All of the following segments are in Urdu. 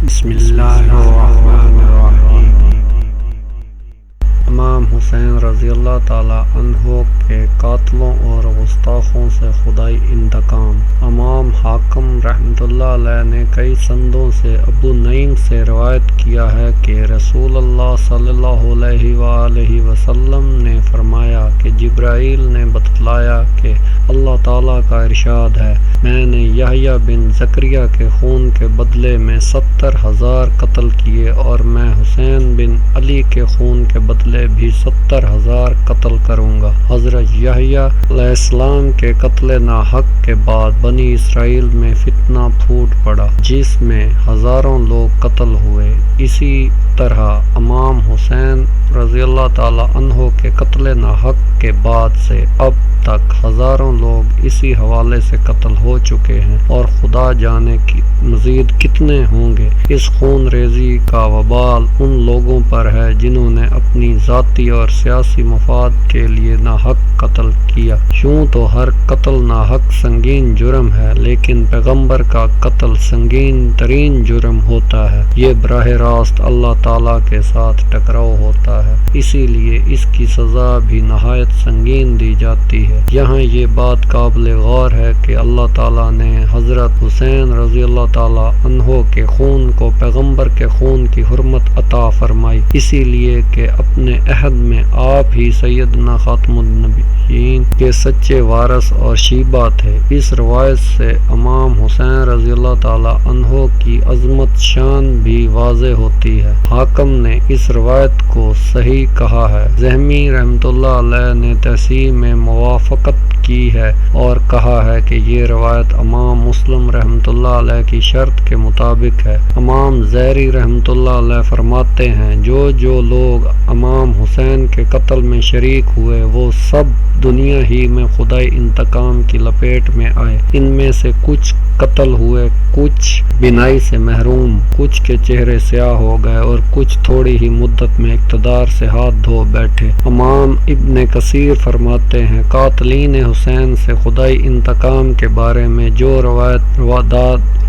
بسم اللہ الرحمن الرحیم۔ امام حسین رضی اللہ تعالی عنہ کے قاتلوں اور گستاخوں سے خدائی انتقام۔ امام حاکم رحمۃ اللہ علیہ نے کئی سندوں سے ابو نعیم سے روایت کیا ہے کہ رسول اللہ صلی اللہ علیہ وآلہ وسلم نے فرمایا کہ جبرائیل نے بتلایا کہ اللہ تعالیٰ کا ارشاد ہے، میں نے یحییٰ بن زکریا کے خون کے بدلے میں 70,000 قتل کیے اور میں حسین بن علی کے خون کے بدلے بھی 70,000 قتل کروں گا۔ حضرت یحییٰ علیہ السلام کے قتل ناحق کے بعد بنی اسرائیل میں فتنہ پھوٹ پڑا جس میں ہزاروں لوگ قتل ہوئے۔ اسی طرح امام حسین رضی اللہ تعالی عنہ کے قتل ناحق کے بعد سے اب تک ہزاروں لوگ اسی حوالے سے قتل ہو چکے ہیں اور خدا جانے کی مزید کتنے ہوں گے۔ اس خون ریزی کا وبال ان لوگوں پر ہے جنہوں نے اپنی ذاتی اور سیاسی مفاد کے لیے ناحق قتل کیا۔ یوں تو ہر قتل ناحق سنگین جرم ہے، لیکن پیغمبر کا قتل سنگین ترین جرم ہوتا ہے۔ یہ براہ راست اللہ تعالیٰ کے ساتھ ٹکراؤ ہوتا ہے، اسی لیے اس کی سزا بھی نہایت سنگین دی جاتی ہے۔ یہاں یہ بات قابل غور ہے کہ اللہ تعالیٰ نے حضرت حسین رضی اللہ تعالیٰ عنہ کے خون کو پیغمبر کے خون کی حرمت عطا فرمائی، اسی لیے کہ اپنے عہد میں آپ ہی سیدنا خاتم النبیین کے سچے وارث اور شیبہ تھے۔ اس روایت سے امام حسین رضی اللہ تعالیٰ عنہ کی عظمت شان بھی واضح ہوتی ہے۔ حاکم نے اس روایت کو صحیح کہا ہے۔ ذہمی رحمۃ اللہ علیہ نے تصحیح میں موافقت کی ہے اور کہا ہے کہ یہ روایت امام مسلم رحمۃ اللہ علیہ کی شرط کے مطابق ہے۔ امام زہری رحمۃ اللہ علیہ فرماتے ہیں، جو لوگ امام حسین کے قتل میں شریک ہوئے وہ سب دنیا ہی میں خدائی انتقام کی لپیٹ میں آئے۔ ان میں سے کچھ قتل ہوئے، کچھ بینائی سے محروم، کچھ کے چہرے سیاہ ہو گئے اور کچھ تھوڑی ہی مدت میں اقتدار سے ہاتھ دھو بیٹھے۔ امام ابن کثیر فرماتے ہیں، قاتلین حسین سے خدائی انتقام کے بارے میں جو روایات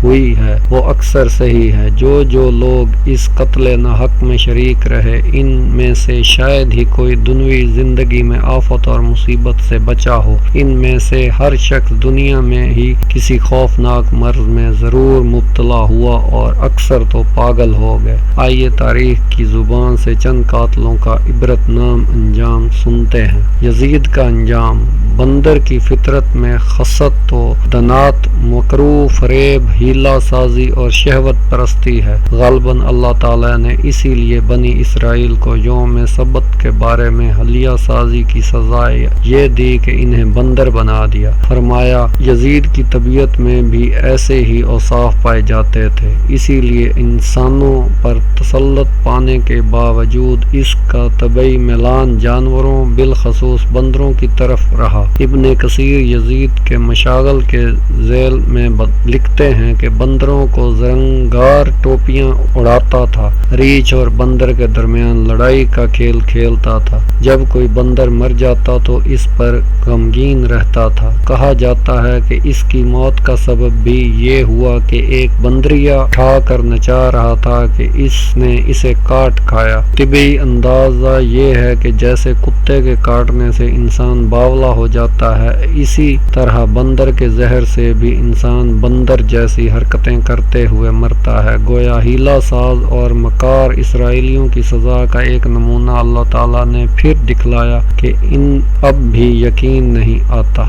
ہوئی ہے وہ اکثر صحیح ہے۔ جو لوگ اس قتل ناحق میں شریک رہے، ان میں سے شاید ہی کوئی دنیوی زندگی میں آفت اور مصیبت سے بچا ہو۔ ان میں سے ہر شخص دنیا میں ہی کسی خوفناک مرض میں ضرور مبتلا ہوا اور اکثر تو پاگل ہو گئے۔ آئیے تاریخ کی زبان سے چند قاتلوں کا عبرت نام انجام سنتے ہیں۔ یزید کا انجام۔ بندر کی فطرت میں خست و دنات، مکروہ، فریب، ہیلہ سازی اور شہوت پرستی ہے۔ غالباً اللہ تعالیٰ نے اسی لیے بنی اسرائیل کو یوم سبت کے بارے میں حلیہ سازی کی سزا یہ دی کہ انہیں بندر بنا دیا۔ فرمایا، یزید کی طبیعت میں بھی ایسے ہی اوصاف پائے جاتے تھے، اسی لیے انسانوں پر تسلط پانے کے باوجود اس کا طبعی میلان جانوروں بالخصوص بندروں کی طرف رہا۔ ابن کثیر یزید کے مشاغل کے ذیل میں لکھتے ہیں کہ بندروں کو زرنگار ٹوپیاں اڑاتا تھا، ریچھ اور بندر کے درمیان لڑائی کا کھیل کھیلتا تھا۔ جب کوئی بندر مر جاتا تو اس پر غمگین رہتا تھا۔ کہا جاتا ہے کہ اس کی موت کا سبب بھی یہ ہوا کہ ایک بندریہ اٹھا کر نچا رہا تھا کہ اس نے اسے کاٹ کھایا۔ طبی اندازہ یہ ہے کہ جیسے کتے کے کاٹنے سے انسان باولا ہو جاتا ہے، اسی طرح بندر کے زہر سے بھی انسان بندر جیسی حرکتیں کرتے ہوئے مرتا ہے۔ گویا ہیلہ ساز اور مکار اسرائیلیوں کی سزا کا ایک نمونہ اللہ تعالیٰ نے پھر دکھلایا کہ ان اب بھی یقین نہیں آتا۔